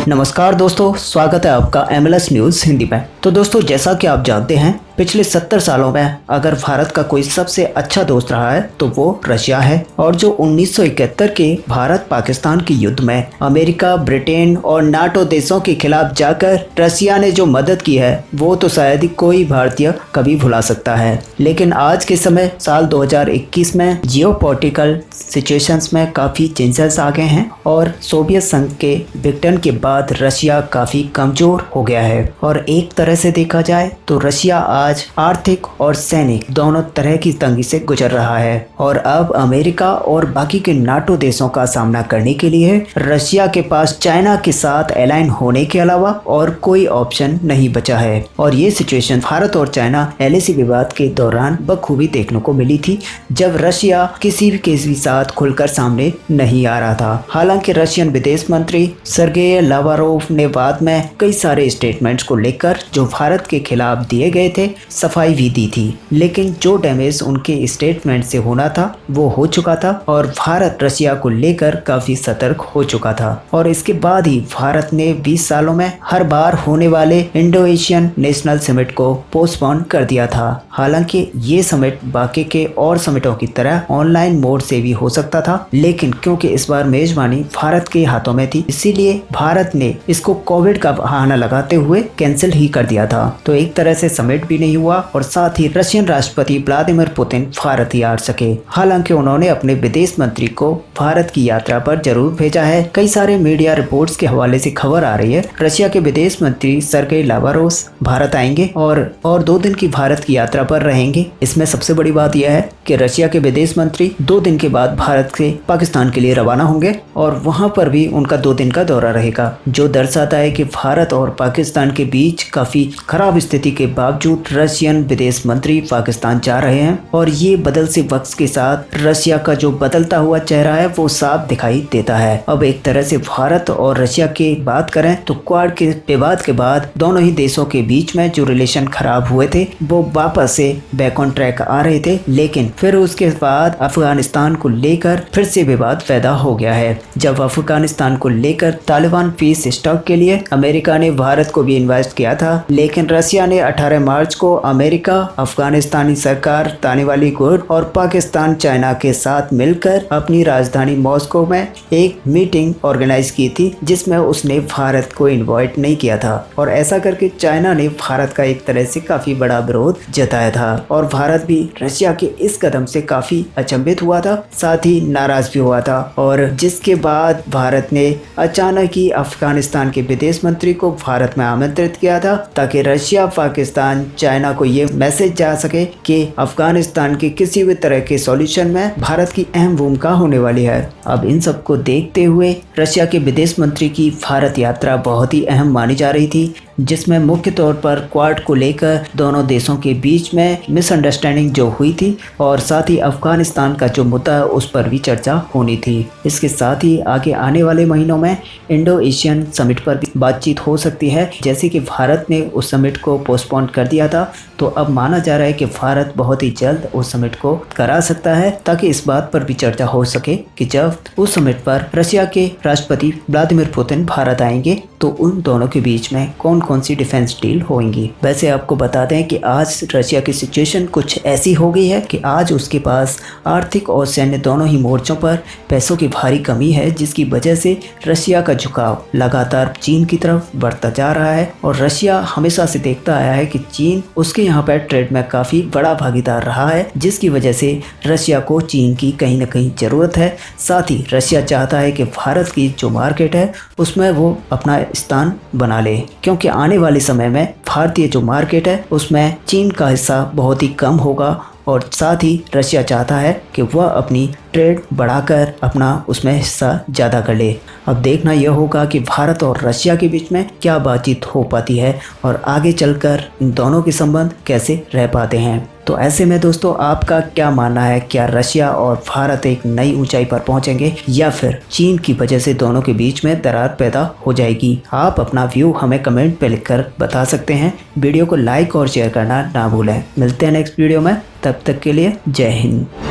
नमस्कार दोस्तों, स्वागत है आपका MLS न्यूज़ हिंदी में। तो दोस्तों, जैसा कि आप जानते हैं, पिछले 70 सालों में अगर भारत का कोई सबसे अच्छा दोस्त रहा है तो वो रशिया है। और जो 1971 के भारत पाकिस्तान के युद्ध में अमेरिका, ब्रिटेन और नाटो देशों के खिलाफ जाकर रशिया ने जो मदद की है वो तो शायद ही कोई भारतीय कभी भुला सकता है। लेकिन आज के समय साल 2021 में जियोपॉलिटिकल सिचुएशंस में काफ़ी चेंजेस आ गए हैं और सोवियत संघ के विघटन के बाद रशिया काफ़ी कमज़ोर हो गया है। और एक तरह से देखा जाए तो रशिया आज आर्थिक और सैनिक दोनों तरह की तंगी से गुजर रहा है और अब अमेरिका और बाकी के नाटो देशों का सामना करने के लिए रशिया के पास चाइना के साथ अलाइन होने के अलावा और कोई ऑप्शन नहीं बचा है। और ये सिचुएशन भारत और चाइना LAC विवाद के दौरान बखूबी देखने को मिली थी, जब रशिया किसी भी केस के साथ खुलकर सामने नहीं आ रहा था। हालांकि रशियन विदेश मंत्री सर्गेई लावारोव ने बाद में कई सारे स्टेटमेंट्स को लेकर जो भारत के खिलाफ दिए गए थे सफाई भी दी थी, लेकिन जो डैमेज उनके स्टेटमेंट से होना था वो हो चुका था और भारत रशिया को लेकर काफी सतर्क हो चुका था। और इसके बाद ही भारत ने 20 सालों में हर बार होने वाले इंडो एशियन नेशनल समिट को पोस्टपोन कर दिया था। हालांकि ये समिट बाकी के और समिटों की तरह ऑनलाइन मोड से भी हो सकता था, लेकिन क्योंकि इस बार मेजबानी भारत के हाथों में थी, इसीलिए भारत ने इसको कोविड का बहाना लगाते हुए कैंसिल ही कर दिया था। तो एक तरह से समिट भी नहीं हुआ और साथ ही रशियन राष्ट्रपति व्लादिमीर पुतिन भारत ही आ सके। हालांकि उन्होंने अपने विदेश मंत्री को भारत की यात्रा पर जरूर भेजा है। कई सारे मीडिया रिपोर्ट्स के हवाले से खबर आ रही है रशिया के विदेश मंत्री सर्गेई लावारोव भारत आएंगे और 2 दिन की भारत की यात्रा पर रहेंगे। इसमें सबसे बड़ी बात यह है कि रशिया के विदेश मंत्री 2 दिन के बाद भारत से पाकिस्तान के लिए रवाना होंगे और वहां पर भी उनका 2 दिन का दौरा रहेगा, जो दर्शाता है कि भारत और पाकिस्तान के बीच काफी खराब स्थिति के बावजूद रशियन विदेश मंत्री पाकिस्तान जा रहे हैं। और ये बदलते वक्त के साथ रशिया का जो बदलता हुआ चेहरा है वो साफ दिखाई देता है। अब एक तरह से भारत और रशिया की बात करें तो क्वाड के विवाद के बाद दोनों ही देशों के बीच में जो रिलेशन खराब हुए थे वो वापस से बैक ऑन ट्रैक आ रहे थे, लेकिन फिर उसके बाद अफगानिस्तान को लेकर फिर से विवाद पैदा हो गया है। जब अफगानिस्तान को लेकर तालिबान पीस स्टॉक के लिए अमेरिका ने भारत को भी इन्वेस्ट किया था, लेकिन रशिया ने 18 मार्च को अमेरिका, अफगानिस्तानी सरकार, तालिबानी गुट और पाकिस्तान चाइना के साथ मिलकर अपनी राजधानी मॉस्को में एक मीटिंग ऑर्गेनाइज की थी, जिसमें उसने भारत को इनवाइट नहीं किया था। और ऐसा करके चाइना ने भारत का एक तरह से काफी बड़ा विरोध जताया था और भारत भी रशिया के इस कदम से काफी अचंभित हुआ था, साथ ही नाराज भी हुआ था। और जिसके बाद भारत ने अचानक ही अफगानिस्तान के विदेश मंत्री को भारत में आमंत्रित किया था, ताकि रशिया, पाकिस्तान, चाइना को ये मैसेज जा सके कि अफगानिस्तान के किसी भी तरह के सॉल्यूशन में भारत की अहम भूमिका होने वाली है। अब इन सब को देखते हुए रशिया के विदेश मंत्री की भारत यात्रा बहुत ही अहम मानी जा रही थी, जिसमें मुख्य तौर पर क्वाड को लेकर दोनों देशों के बीच में मिसअंडरस्टैंडिंग जो हुई थी और साथ ही अफगानिस्तान का जो मुद्दा है उस पर भी चर्चा होनी थी। इसके साथ ही आगे आने वाले महीनों में इंडो एशियन समिट पर भी बातचीत हो सकती है। जैसे कि भारत ने उस समिट को पोस्टपोन कर दिया था, तो अब माना जा रहा है कि भारत बहुत ही जल्द उस समिट को करा सकता है, ताकि इस बात पर भी चर्चा हो सके कि जब उस समिट पर रशिया के राष्ट्रपति व्लादिमीर पुतिन भारत आएंगे तो उन दोनों के बीच में कौन कौन सी डिफेंस डील होंगी। वैसे आपको बता दें कि आज रशिया की सिचुएशन कुछ ऐसी हो गई है कि आज उसके पास आर्थिक और सैन्य दोनों ही मोर्चों पर पैसों की भारी कमी है, जिसकी वजह से रशिया का झुकाव लगातार चीन की तरफ बढ़ता जा रहा है। और रशिया हमेशा से देखता आया है कि चीन उसके यहाँ पर ट्रेड में काफ़ी बड़ा भागीदार रहा है, जिसकी वजह से रशिया को चीन की कहीं ना कहीं ज़रूरत है। साथ ही रशिया चाहता है कि भारत की जो मार्केट है उसमें वो अपना स्थान बना ले, क्योंकि आने वाले समय में भारतीय जो मार्केट है उसमें चीन का हिस्सा बहुत ही कम होगा। और साथ ही रशिया चाहता है कि वह अपनी ट्रेड बढ़ाकर अपना उसमें हिस्सा ज़्यादा कर ले। अब देखना यह होगा कि भारत और रशिया के बीच में क्या बातचीत हो पाती है और आगे चलकर इन दोनों के संबंध कैसे रह पाते हैं। तो ऐसे में दोस्तों, आपका क्या मानना है? क्या रशिया और भारत एक नई ऊंचाई पर पहुंचेंगे या फिर चीन की वजह से दोनों के बीच में दरार पैदा हो जाएगी? आप अपना व्यू हमें कमेंट पे लिखकर बता सकते हैं। वीडियो को लाइक और शेयर करना ना भूलें। मिलते हैं नेक्स्ट वीडियो में, तब तक के लिए जय हिंद।